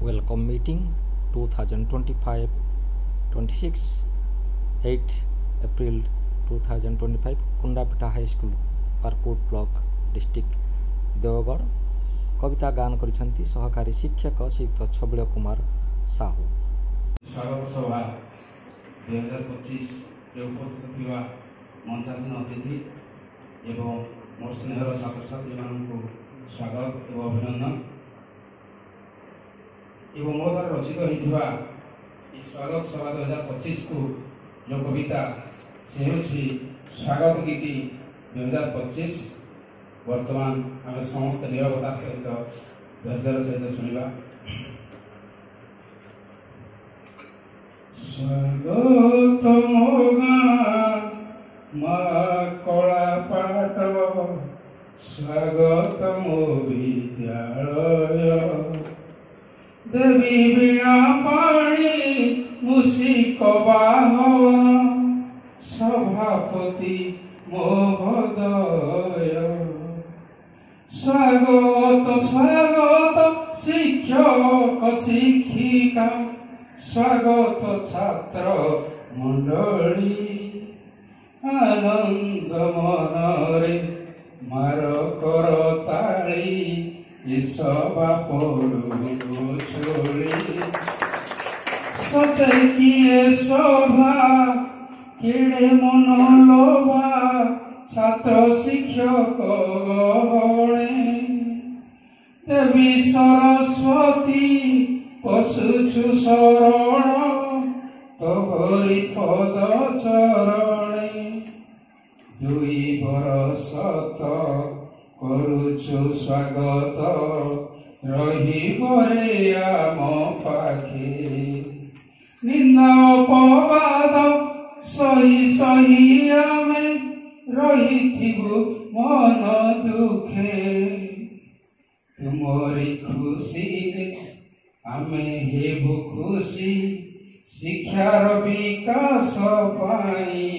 Welcome meeting 2025-26 8 April 2025 Kundapitha high school Parkot block district Deogarh. कविता गान करिसेंती सहकारी शिक्षक श्रीयुक्त छबिल कुमार साहू। स्वागत सभा 2025 उपस्थित थिबा मंचासीन अतिथि एवं मोर स्नेहर छात्र छात्री मानक स्वागत एवं अभिनंदन एवं मो द्वारा रचित होता स्वागत सभा 2025 को जो कविता से स्वागत गीति 2025 वर्तमान आम समस्त निरवता सहित धैर्यर सहित शुणा। स्वागत मो कला पाठ स्वागत मो विद्यालय देवी वीणा पाणी मूषिक बाहन सभापति मो हृदय। स्वागत स्वागत शिक्षक शिक्षिका स्वागत छात्र मंडली आनंद मनरे मार कर ताली सभा पड़ू छोड़ी सते किए सभा केड़े मन लोभा छात्र शिक्षक गणे देवी सरस्वती पशुचु शरण तोहरी पद चरणे दुई बरस करुचु स्वागत रहिबरे आम पाखे निंदा अपवाद सही सही आमे रहिथिबु मन दुखे तुमरी खुशी आमे हेबु खुशी शिक्षार विकास पाई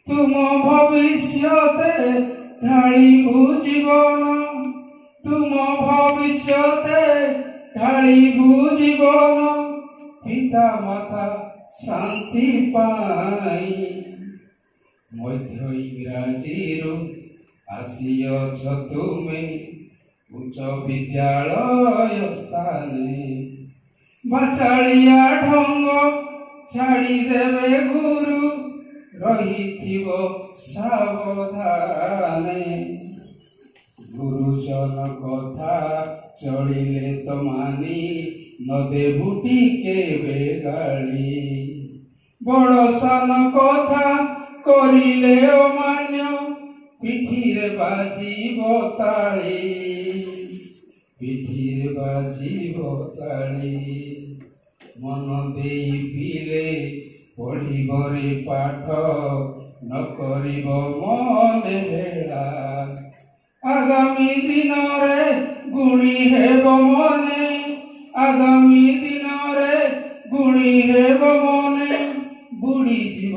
तुम भविष्यते ढाळिबु जीवन तुम भविष्यते ढाळिबु जीवन पिता माता शांति पाई मध्य इंग्राजी आसियछ तुमे उच्च विद्यालय स्थाने बाचालिया ढंग छाड़ी देवे गुरु रहिथिबो सावधाने गुरुजन कथा चलिले तो मानी न देबु टिके बेगाड़ी बड़ सान कथा करिले अमान्य पिठीरे बाजीब ताली पिठीरे बाजीब ताली मन देई पिले पढ़िबरे पाठ न करिब मन हेला आगामी दिन रे गुणी हेब मने आगामी दिन रे गुणी हेब मने बुड़ी जीव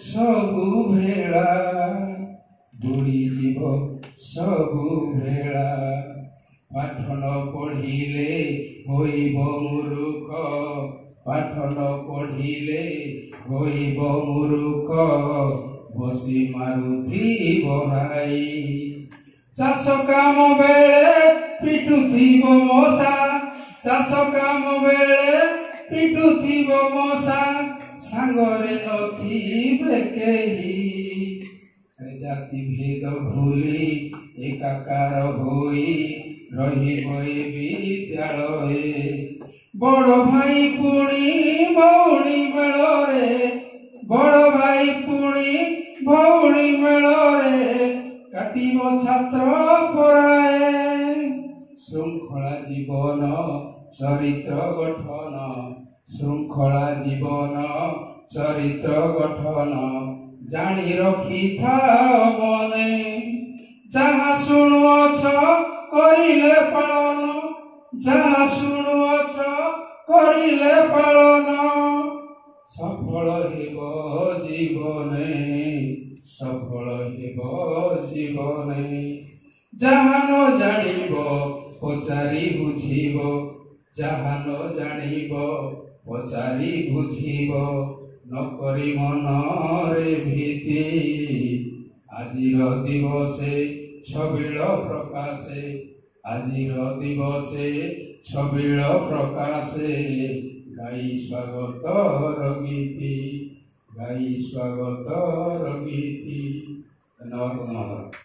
सबु भेला बुड़ी जीव सबु भेला पाठ न पढ़िले होइब मूर्ख पाठ न पढ़िले होइब मूर्ख बसी मारुथिब हाई चाष काम बेले पिटुथिब मशा चाष काम बेले पिटुथिब मशा सांगरे नथिबे केही जाति भेद भूली एकाकार होई रहिब विद्यालय बड़ भाई पुणी भौणी मेलरे बड़ भाई पुणी भौणी मेलरे काटिब छात्र पराए श्रृंखला जीवन चरित्र गठन श्रृंखला जीवन चरित्र गठन जानी रखी था मने जहाँ शुणुअछ करिले पालन जहाँ शुणुअछ करिले पालन सफल हेब जीवने सफल हेब जीवने जहाँ न जानिब पचारि बुझिब ଯାହା ନ ଜାଣିବ ପଚାରି ବୁଝିବ ନକରି ମନରେ ଭୀତି। ଆଜିର ଦିବସେ ଛବିଳ ପ୍ରକାଶେ, ଆଜିର ଦିବସେ ଛବିଳ ପ୍ରକାଶେ, ଗାଇ ସ୍ୱାଗତର ଗୀତି, ଗାଇ ସ୍ୱାଗତର ଗୀତି। ଧନ୍ୟବାଦ।